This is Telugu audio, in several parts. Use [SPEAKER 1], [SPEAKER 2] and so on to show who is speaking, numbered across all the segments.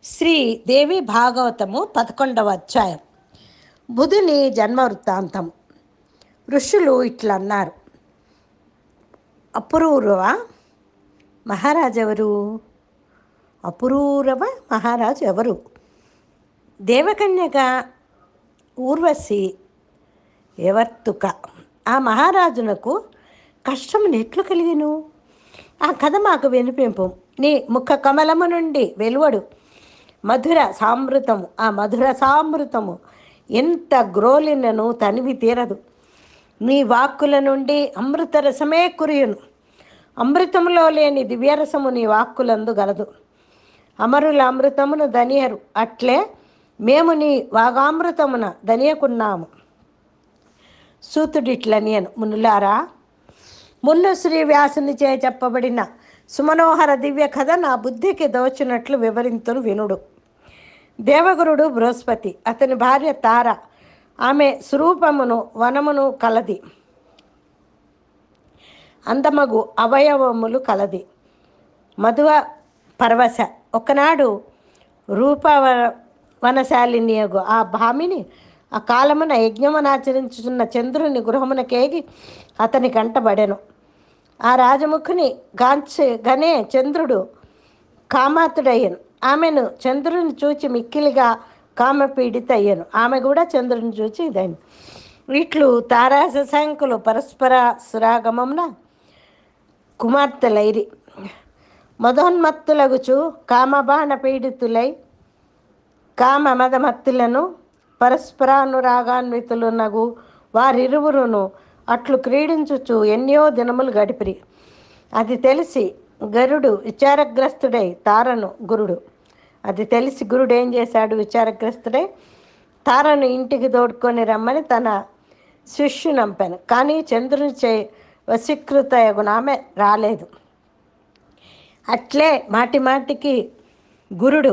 [SPEAKER 1] శ్రీ దేవి భాగవతము 11వ అధ్యాయం. బుధుని జన్మ వృత్తాంతం. ఋషులు ఇట్లన్నారు. అపురూరవ మహారాజు ఎవరు? అపురూరవ మహారాజు ఎవరు? దేవకన్యగా ఊర్వశి యవర్తుక. ఆ మహారాజునకు కష్టములు ఎట్లు కలిగిను? ఆ కథ మాకు వినిపింపు. నీ ముఖ కమలము నుండి వెలువడు మధుర సామృతము, ఆ మధుర సామృతము ఎంత గ్రోలినను తనివి తీరదు. నీ వాక్కుల నుండి అమృతరసమే కురియును. అమృతములో లేని దివ్యరసము నీ వాక్కులందు గలదు. అమరుల అమృతమును దనియరు, అట్లే మేము నీ వాగామృతమున దనియకున్నాము. సూతుడిట్లనియను, మునులారా, మున్ను శ్రీ వ్యాసుని చే చెప్పబడిన సుమనోహర దివ్య కథ నా బుద్ధికి దోచినట్లు వివరింతును వినుడు. దేవగురుడు బృహస్పతి, అతని భార్య తార. ఆమె స్వరూపమును వనమును కలది, అందమగు అవయవములు కలది, మధువ పరవశ. ఒకనాడు రూపవనశాలినియగు ఆ భామిని ఆ కాలమున యజ్ఞమునాచరించుచున్న చంద్రుని గృహమునకేగి అతని కంటబడెను. ఆ రాజముఖుని గనే చంద్రుడు కామాతుడయ్యను. ఆమెను చంద్రుని చూచి మిక్కిలిగా కామపీడిత అయ్యను. ఆమె కూడా చంద్రుని చూచి ఇదైన. ఇట్లు తారాశశాంకులు పరస్పర సురాగమమున కుమార్తెలైరి. మదోన్మత్తులగుచు కామబాణ పీడితులై కామ మదమత్తులను పరస్పరానురాగాన్వితులునగు వారిరువురును అట్లు క్రీడించుచు ఎన్నో దినములు గడిపిరి. అది తెలిసి గరుడు విచారగ్రస్తుడై తారను అది తెలిసి గురుడు ఏం చేశాడు? విచారగ్రస్తుడై తారను ఇంటికి తోడుకొని రమ్మని తన శిష్యునంపాను. కానీ చంద్రుని చే వశీకృతయగునామె రాలేదు. అట్లే మాటి మాటికి గురుడు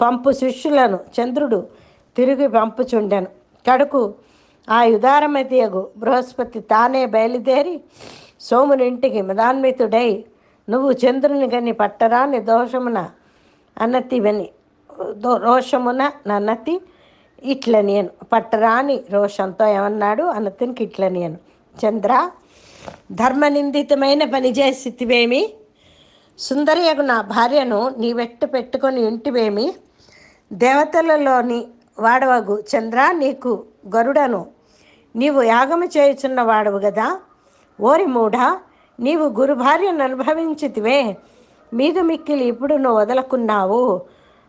[SPEAKER 1] పంపు శిష్యులను చంద్రుడు తిరిగి పంపుచుండెను. కడుకు ఆ యుధారమతియగు బృహస్పతి తానే బయలుదేరి సోముని ఇంటికి మదాన్వితుడై, నువ్వు చంద్రుని గని పట్టరాని రోషమున నన్నతి ఇట్లనియను. పట్టరాని రోషంతో ఏమన్నాడు? అనతినికి ఇట్లనియను, చంద్ర, ధర్మనిందితమైన పని చేసితివేమి? సుందరియగు నా భార్యను నీ వెట్టు పెట్టుకొని ఇంటివేమి? దేవతలలోని వాడవగు చంద్ర, నీకు గరుడను నీవు యాగము చేయుచున్న వాడవు గదా. ఓరి మూఢ, నీవు గురు భార్యను అనుభవించితివే, మీద మిక్కిలి ఇప్పుడు నువ్వు వదలకున్నావు.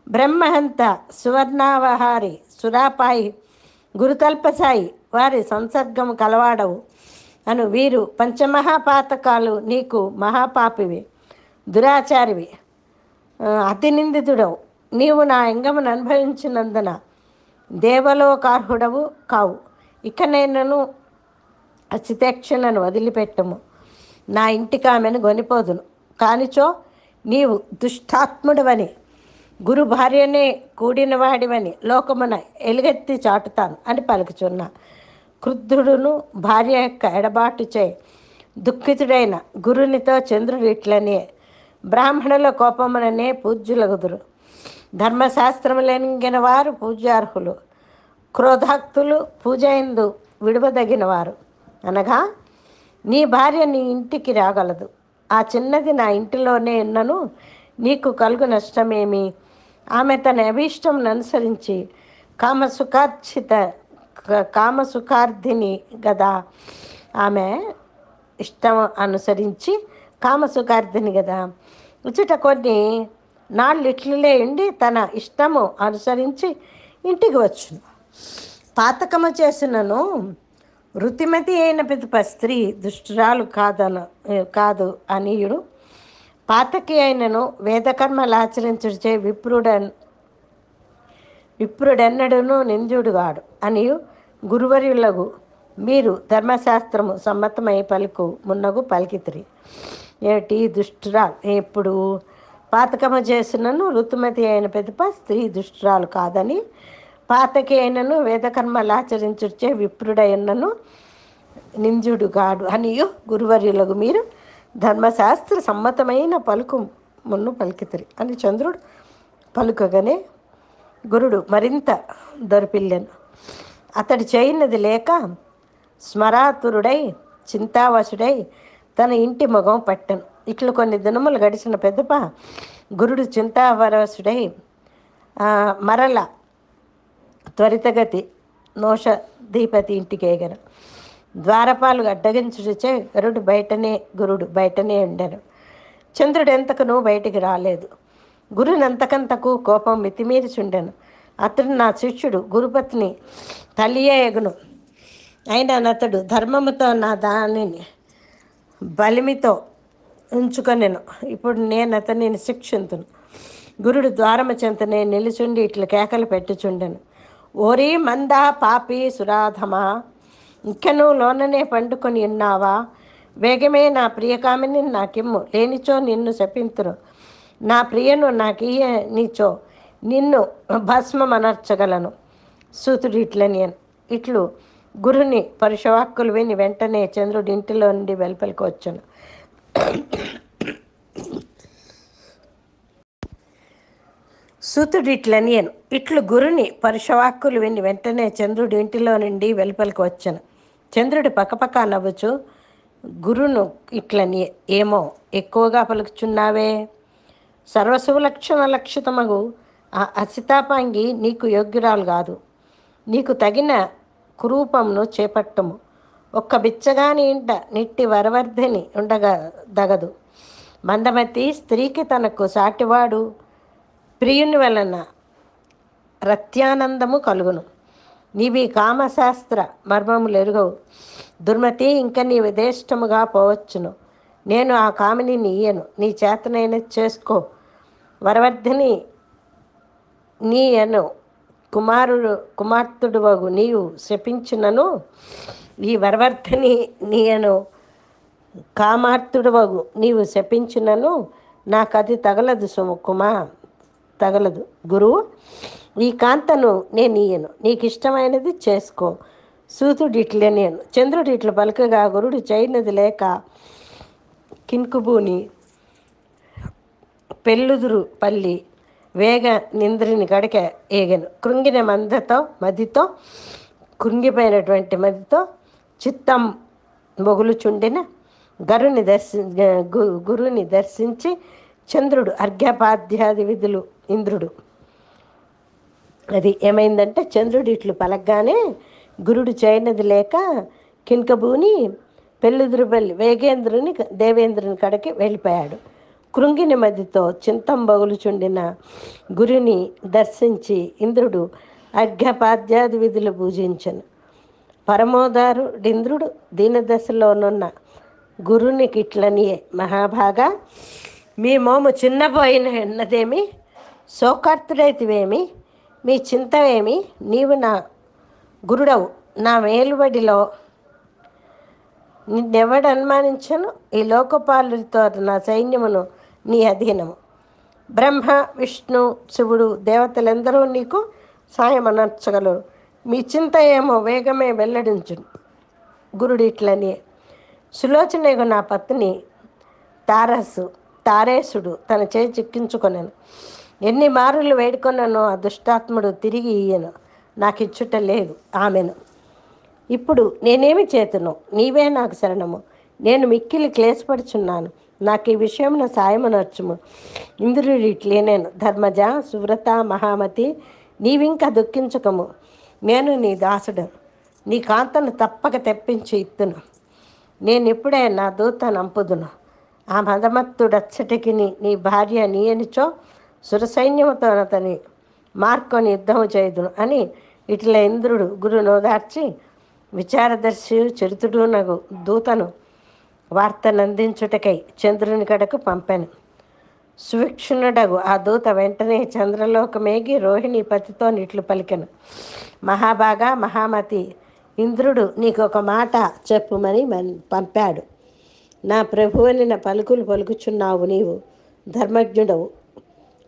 [SPEAKER 1] బ్రహ్మహంత సువర్ణావహారి సురాపాయి గురుతల్పసాయి వారి సంసర్గము కలవాడవు అను వీరు పంచమహాపాతకాలు. నీకు మహాపాపివి, దురాచారివి, అతి నిందితుడవు. నీవు నా అంగమును అనుభవించినందున దేవలోకార్హుడవు కావు. ఇక నేను అచితేక్షణను వదిలిపెట్టము. నా ఇంటికి ఆమెను గొనిపోదును. కానిచో నీవు దుష్టాత్ముడవని, గురు భార్యనే కూడినవాడివని లోకమున ఎలుగెత్తి చాటుతాను అని పలుకుచున్న క్రుద్ధుడును భార్య యొక్క ఎడబాటు చే దుఃఖితుడైన గురునితో చంద్రుడు ఇట్లనే, బ్రాహ్మణుల కోపముననే పూజ్యులగుదురు. ధర్మశాస్త్రములెంగిన వారు పూజ్యార్హులు. క్రోధాక్తులు పూజయందు విడువదగిన వారు. అనగా నీ భార్య నీ ఇంటికి రాగలదు. ఆ చిన్నది నా ఇంటిలోనే ఉన్నను నీకు కలుగు నష్టమేమి? ఆమె తన అభీష్టమును అనుసరించి కామసుఖార్థిని గదా. ఆమె ఇష్టం అనుసరించి కామసుఖార్థిని గదా. ఉచిట కొన్ని నాళ్ళు ఇట్లలే ఉండి తన ఇష్టము అనుసరించి ఇంటికి వచ్చును. పాతకము చేసినను రుతిమతి అయిన పిదప స్త్రీ దుష్టురాలు కాదు అనియుడు. పాతకి అయినను వేదకర్మలు ఆచరించుచే విప్రుడెన్నడును నింద్యుడుగాడు అనియు గురువర్యులగు మీరు ధర్మశాస్త్రము సమ్మతమై మున్నగు పలికితిరి. ఏటి దుష్టురాలు? ఎప్పుడు పాతకము చేసినను ఋతుమతి అయిన పిదప స్త్రీ దుష్టురాలు కాదని, పాతకి అయినను వేదకర్మలు ఆచరించుచే విప్రుడైనను నింద్యుడుగాడు అనియు గురువర్యులకు మీరు ధర్మశాస్త్ర సమ్మతమైన మున్ను పలికితిరి అని చంద్రుడు పలుకగానే గురుడు మరింత దొరిపిల్లెను. అతడు చేయనది లేక స్మరాతురుడై చింతావశుడై తన ఇంటి మొగం పట్టెను. ఇట్లు కొన్ని దినములు గడిచిన పెద్దప గురుడు చింతావరసుడై మరల త్వరితగతి నోషధీపతి ఇంటికేగను. ద్వారపాలు అడ్డగించుడిచే గురుడు బయటనే ఉండెను. చంద్రుడు ఎంతకును బయటికి రాలేదు. గురునంతకంతకు కోపం మితిమీరిచుండెను. అతడు నా శిష్యుడు, గురుపత్ని తల్లియే ఎగును. అయినా అతడు ధర్మముతో నా దానిని బలిమితో ఉంచుకొనెను. ఇప్పుడు నేను అతనిని శిక్షింతును. గురుడు ద్వారము చెంతనే నిలుచుండి ఇట్లు కేకలు పెట్టుచుండెను. ఓరి మందా పాపి సురాధమా, ఇంకనూ లోననే పండుకొని ఉన్నావా? వేగమే నా ప్రియకామిని నాకిమ్ము, లేనిచో నిన్ను శపింతును. నా ప్రియను నాకియ్య నీచో నిన్ను భస్మమనర్చగలను. సూతుడు ఇట్లు గురుని పరుషవాక్కులు విని వెంటనే చంద్రుడి ఇంటిలో నుండి వెలుపలికి వచ్చాను. సూతుడిట్లనియను. ఇట్లు గురుని పరుషవాక్కులు విని వెంటనే చంద్రుడి ఇంటిలో నుండి వెలుపలికి వచ్చాను. చంద్రుడి పక్కపక్క నవ్వుచు గురును ఇట్లని, ఏమో ఎక్కువగా పలుకుచున్నావే. సర్వశుభలక్షణ లక్షితమగు ఆ అసితాపాంగి నీకు యోగ్యురాలు కాదు. నీకు తగిన కురూపమును చేపట్టము. ఒక్క బిచ్చగాని ఇంట నిట్టి వరవర్ధిని ఉండగదగదు. మందమతి స్త్రీకి తనకు సాటివాడు ప్రియుని వలన రత్యానందము కలుగును. నీవి కామశాస్త్ర మర్మములు ఎరుగవు. దుర్మతి, ఇంక నీ విదేష్టముగా పోవచ్చును. నేను ఆ కామిని నీయను, నీ చేతనైన చేసుకో. వరవర్ధిని నీయను కుమార్తెడు వగు నీవు శపించినను, ఈ వరవర్ధిని నీయను కామార్తుడు వగు నీవు శపించినను నాకది తగలదు సుముకుమా, తగలదు. గురువు, ఈ కాంతను నేను ఇయ్యను, నీకు ఇష్టమైనది చేసుకో. సూతుడు ఇట్లే నేను. చంద్రుడు ఇట్లు పలుకగా గురుడు చేయనది లేక కిన్కుబూని పెళ్ళుదురు పల్లి వేగ నింద్రిని గడిక ఏగెను. కృంగిన మదితో కృంగిపోయినటువంటి మదితో చిత్తం మొగులుచుండిన గురుని దర్శించి చంద్రుడు అర్ఘ్యపాధ్యాది విధులు ఇంద్రుడు. అది ఏమైందంటే చంద్రుడు ఇట్లు పలకగానే గురుడు చేయనది లేక కింకబూని పెళ్ళుదురుబల్లి దేవేంద్రుని కడకి వెళ్ళిపోయాడు. కృంగిని మదితో చింతం బగులుచుండిన గురుని దర్శించి ఇంద్రుడు అర్ఘ్యపాద్యాది విధులు పూజించను. పరమోదారుడింద్రుడు దీనదశలోనున్న గురునికి ఇట్లనియే, మహాభాగా, మీ మోము చిన్నపోయిన ఉన్నదేమి, శోకార్తుడైతివేమి, మీ చింతవేమి, నీవు నా గురుడవు, నా మేలుబడిలో నిన్నెవడు అనుమానించను. ఈ లోకపాలుడితో నా సైన్యమును నీ అధీనము. బ్రహ్మ, విష్ణు, శివుడు, దేవతలందరూ నీకు సాయమనర్చగలరు. మీ చింత ఏమో వేగమే వెల్లడించును. గురుడు ఇట్లని, సులోచనకు నా పత్ని తారేసుడు తన చేయి చిక్కించుకొనెను. ఎన్ని మారులు వేడుకొనను ఆ దుష్టాత్ముడు తిరిగి ఇయ్యను, నాకు ఇచ్చుట లేదు ఆమెను. ఇప్పుడు నేనేమి చేతును, నీవే నాకు శరణము. నేను మిక్కిలి క్లేశపడుచున్నాను, నాకు ఈ విషయమున సాయమునర్చుము. ఇంద్రుడు ఇట్లేనేను, ధర్మజ, సువ్రత, మహామతి, నీవింక దుఃఖించకము. నేను నీ దాసుడు, నీ కాంతను తప్పక తెప్పించి ఇత్తును. నేనిప్పుడే నా దూత నంపుదును. ఆ మదమత్తుడచ్చటికి నీ భార్య నీయనిచో సురసైన్యముతో అతని మార్కొని యుద్ధము చేయుదును అని ఇట్లా ఇంద్రుడు గురునోదార్చి విచారదర్శి చరితుడు నగు దూతను వార్తనందించుటకై చంద్రుని కడకు పంపాను. సువిక్షుణుడగు ఆ దూత వెంటనే చంద్రలోకమేగి రోహిణి పతితో ఇట్లు పలికెను, మహాభాగా, మహామతి, ఇంద్రుడు నీకు ఒక మాట చెప్పుమని పంపాడు. నా ప్రభువని నా పలుకులు పలుకుచున్నావు. నీవు ధర్మజ్ఞుడవు,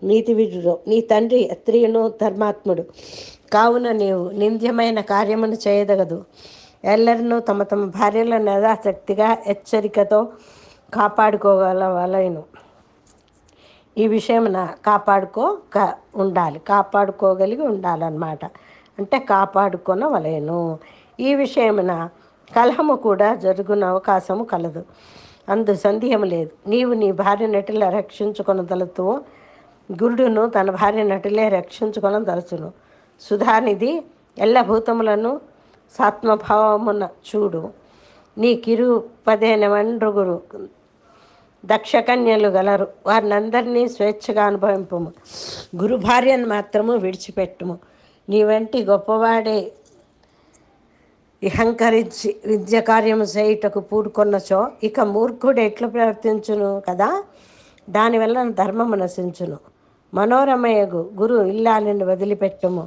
[SPEAKER 1] నీతివిధుడు. నీ తండ్రి అత్రియును ధర్మాత్ముడు కావున నీవు నింద్యమైన కార్యమును చేయదగదు. ఎల్లరినూ తమ తమ భార్యలను యథాశక్తిగా హెచ్చరికతో కాపాడుకోగలవలెను. ఈ విషయమున కాపాడుకోగలిగి ఉండాలన్నమాట. అంటే కాపాడుకొనవలెను. ఈ విషయమున కలహము కూడా జరుగున అవకాశము కలదు, అందు సందేహము లేదు. నీవు నీ భార్య నటిలా రక్షించుకొనదలతువో, గురుడును తన భార్య నటిలే రక్షించుకొనదలచును. సుధానిధి ఎల్లభూతములను సాత్మభావమున చూడు. నీ కిరుపదేన వండ్రుగురు దక్షకన్యలు గలరు, వారినందరినీ స్వేచ్ఛగా అనుభవింపము. గురు భార్యను మాత్రము విడిచిపెట్టుము. నీ వంటి గొప్పవాడే ఇహంకరించి విద్య కార్యము చేయుటకు పూడుకొన్నచో, ఇక మూర్ఖుడు ఎట్లు ప్రవర్తించును కదా. దానివల్ల ధర్మము నశించును. మనోరమయగు గురు ఇల్లాలిని వదిలిపెట్టుము.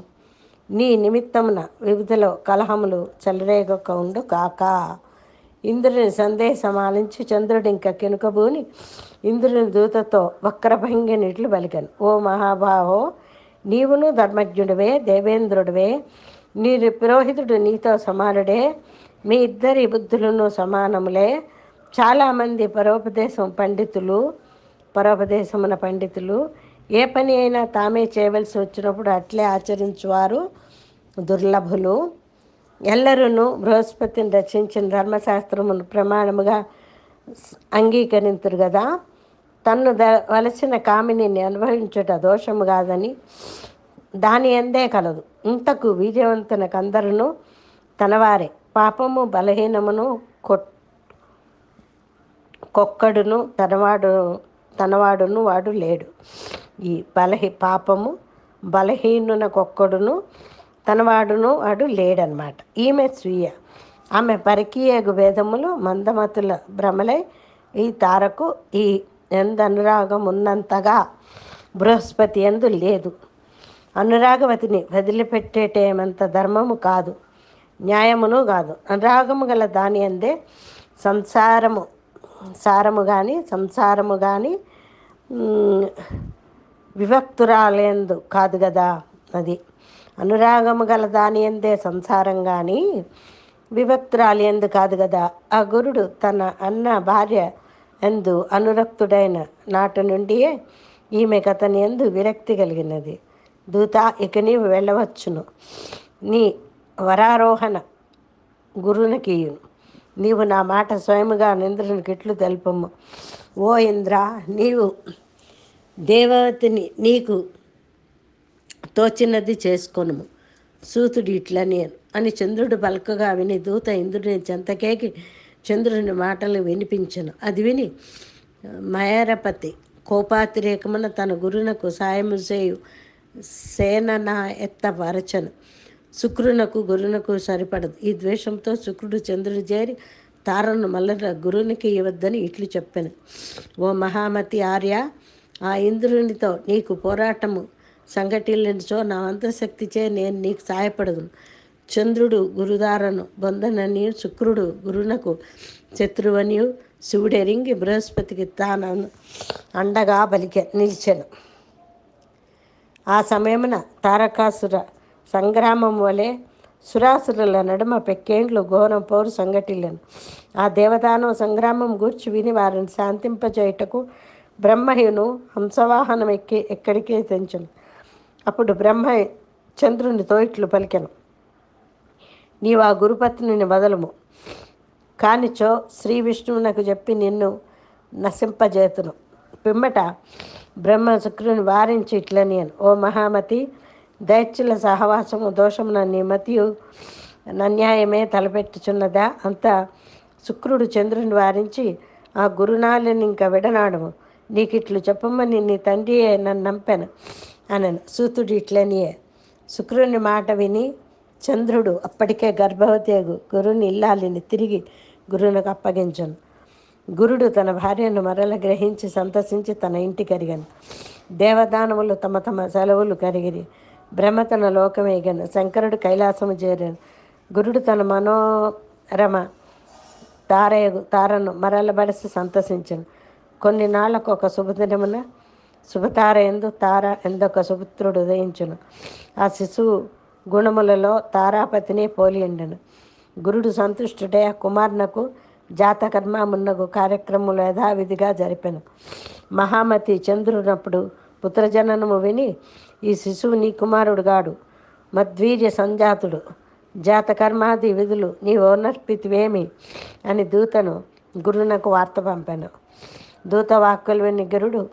[SPEAKER 1] నీ నిమిత్తమున వివిధలో కలహములు చెలరేగక ఉండు కాక. ఇంద్రుని సందేశం ఆలించి చంద్రుడి ఇంకా కెనుకబూని ఇంద్రుని దూతతో వక్రభంగిని ఇట్లు పలికెను. ఓ మహాబాహో, నీవును ధర్మజ్ఞుడివే, దేవేంద్రుడివే, నీ పురోహితుడు నీతో సమానుడే, మీ ఇద్దరి బుద్ధులను సమానములే. చాలామంది పరోపదేశమున పండితులు ఏ పని అయినా తామే చేయవలసి వచ్చినప్పుడు అట్లే ఆచరించువారు దుర్లభులు. ఎల్లరూ బృహస్పతిని రచించిన ధర్మశాస్త్రమును ప్రమాణముగా అంగీకరింతురు కదా. తన్ను వలసిన కామినిని అనుభవించుట దోషము కాదని దాని అందే కలదు. ఇంతకు వీర్యవంతునకందరూ తనవారే. పాపము బలహీనమును కొక్కడును తనవాడును వాడు లేడు. ఈ పాపము బలహీనునకొక్కడును తనవాడును వాడు లేడనమాట. ఈమె స్వీయ, ఆమె పరకీయగు వేదములు మందమతుల భ్రమలై ఈ తారకు ఈ ఎందనురాగం ఉన్నంతగా బృహస్పతి ఎందు లేదు. అనురాగవతిని వదిలిపెట్టేటేమంత ధర్మము కాదు, న్యాయమును కాదు. అనురాగము గల దాని అందే సంసారము కానీ విభక్తురాలేందు కాదు కదా. అది అనురాగము గల దాని అందే సంసారం కానీ విభక్తురాలి ఎందు కాదు కదా. ఆ గురుడు తన అన్న భార్య ఎందు అనురక్తుడైన నాటి నుండియే ఈమె అతని ఎందు విరక్తి కలిగినది. దూత, ఇక నీవు వెళ్ళవచ్చును. నీ వరారోహణ గురునికియును. నీవు నా మాట స్వయముగా ఇంద్రునికి ఇట్లు తెలుపము. ఓ ఇంద్ర, నీవు దేవవతిని నీకు తోచినది చేసుకొనుము. సూతుడు ఇట్లని అని చంద్రుడు పలకగా విని దూత ఇంద్రుని చెంతకేకి చంద్రుని మాటలు వినిపించను. అది విని మయరపతి కోపాతిరేకమున తన గురునకు సాయము చేయు సేనన ఎత్తపరచను. శుక్రునకు గురునకు సరిపడదు. ఈ ద్వేషంతో శుక్రుడు చంద్రుని చేరి తారను మల్లర గురునికి ఇవ్వద్దని ఇట్లు చెప్పాను. ఓ మహామతి ఆర్య, ఆ ఇంద్రునితో నీకు పోరాటము సంఘటిల్లినచో నా అంతశక్తిచే నేను నీకు సాయపడదును. చంద్రుడు గురుదారను బొందననియు శుక్రుడు గురునకు శత్రువనియు శివుడెరింగి బృహస్పతికి తాను అండగా నిలిచెను. ఆ సమయమున తారకాసుర సంగ్రామం వలె సురాసురుల నడుమ పెక్కేండ్లు ఘోరం పోరు సంఘటిల్లను. ఆ దేవదానవ సంగ్రామం గూర్చి విని వారిని శాంతింపజేయుటకు బ్రహ్మయును హంసవాహనం ఎక్కడికే తెంచను. అప్పుడు బ్రహ్మ చంద్రునితో ఇట్లు పలికెను. నీవు ఆ గురుపత్నిని వదలము, కానిచో శ్రీ విష్ణువునకు చెప్పి నిన్ను నశింపజేతును. పిమ్మట బ్రహ్మ శుక్రుని వారించి ఇట్లనియను. ఓ మహామతి, దైత్యుల సహవాసము దోషమున నీ మతియు అన్యాయమే తలపెట్టుచున్నదా. అంతా శుక్రుడు చంద్రుని వారించి ఆ గురునాలిని ఇంకా విడనాడము. నీకు ఇట్లు చెప్పమని నీ తండ్రియే నన్ను నంపెను అనను. సూతుడు ఇట్లనియే. శుక్రుని మాట విని చంద్రుడు అప్పటికే గర్భవతి గురుని ఇల్లాలిని తిరిగి గురువునకు అప్పగించను. గురుడు తన భార్యను మరల గ్రహించి సంతసించి తన ఇంటికి అరిగను. దేవదానములు తమ తమ సెలవులు కరిగిరి. బ్రహ్మ తన లోకమేగను. శంకరుడు కైలాసము చేరాను. గురుడు తన మనోరమ తారను మరలబడిసి సంతసించను. కొన్ని నాళ్లకు ఒక శుభదినమున శుభతార ఎందు తార ఎందొక సుపుత్రుడు ఉదయించును. ఆ శిశువు గుణములలో తారాపతిని పోలి ఉండెను. గురుడు సంతుష్టుడై ఆ కుమారునకు జాతకర్మ మున్నగు కార్యక్రమములు యథావిధిగా జరిపెను. మహామతి చంద్రునప్పుడు పుత్రజననము విని, ఈ శిశువు నీ కుమారుడు గాడు, మద్వీర్య సంజాతుడు, జాతకర్మాది విధులు నీ ఓనర్పితివేమి అని దూతను గురునకు వార్త పంపాను. దూత వాక్కులు విని గిరుడు,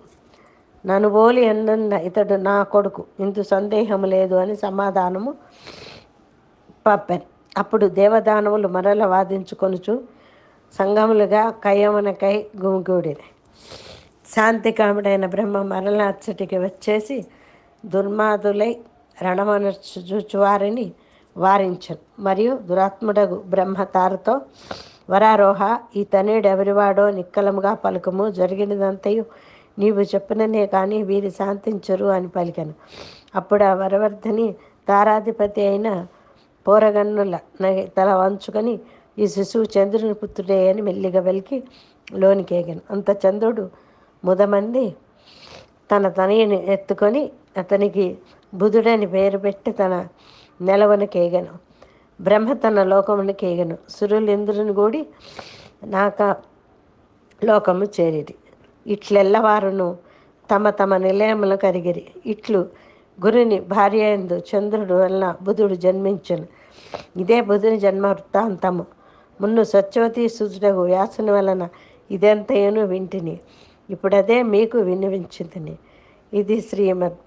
[SPEAKER 1] నన్ను బోలి ఎన్నున్న ఇతడు నా కొడుకు, ఇందు సందేహము లేదు అని సమాధానము పంపాను. అప్పుడు దేవదానవులు మరల వాదించుకొనుచు సంఘములుగా కయ్యమునకై గుమిగూడిరి. శాంతికాముడైన బ్రహ్మ మరల అచ్చటికి వచ్చేసి దుర్మాదులై రణమనర్చుచు వారిని వారించను. మరియు దురాత్ముడగు బ్రహ్మ తారతో, వరారోహ, ఈ తనయుడు ఎవరివాడో నిక్కలముగా పలుకము, జరిగినదంతయు నీవు చెప్పిననే కానీ వీరి శాంతించరు అని పలికెను. అప్పుడు ఆ వరవర్ధిని తారాధిపతి అయిన పోరగన్నుల తల వంచుకొని, ఈ శిశువు చంద్రుని పుత్రుడే అని మెల్లిగా వెలికి లోనికేగాను. అంత చంద్రుడు ముదమంది తన తనయుని ఎత్తుకొని అతనికి బుధుడని పేరు పెట్టి తన నెలవనకేగను. బ్రహ్మ తన లోకమునికేగను. సురులు ఇంద్రుని గూడి నాక లోకము చేరిరి. ఇట్లెల్లవారును తమ తమ నిలయములు కరిగిరి. ఇట్లు గురుని భార్య యందు చంద్రుడు వలన బుధుడు జన్మించును. ఇదే బుధుని జన్మ వృత్తాంతము. మున్ను సత్యవతి సూచుడగు వ్యాసుని వలన ఇదెంతయును వింటిని. ఇప్పుడదే మీకు వినిపించింది. ఇది శ్రీమద్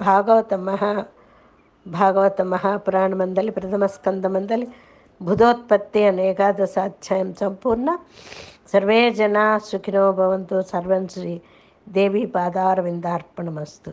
[SPEAKER 1] భాగవత మహాపురాణమందలి ప్రథమ స్కందమందలి బుధోత్పత్తి అనే ఏకాదశాధ్యాయం సంపూర్ణ. సర్వే జనా సుఖినో భవంతు. సర్వం శ్రీ దేవి పాదారవిందార్పణమస్తు.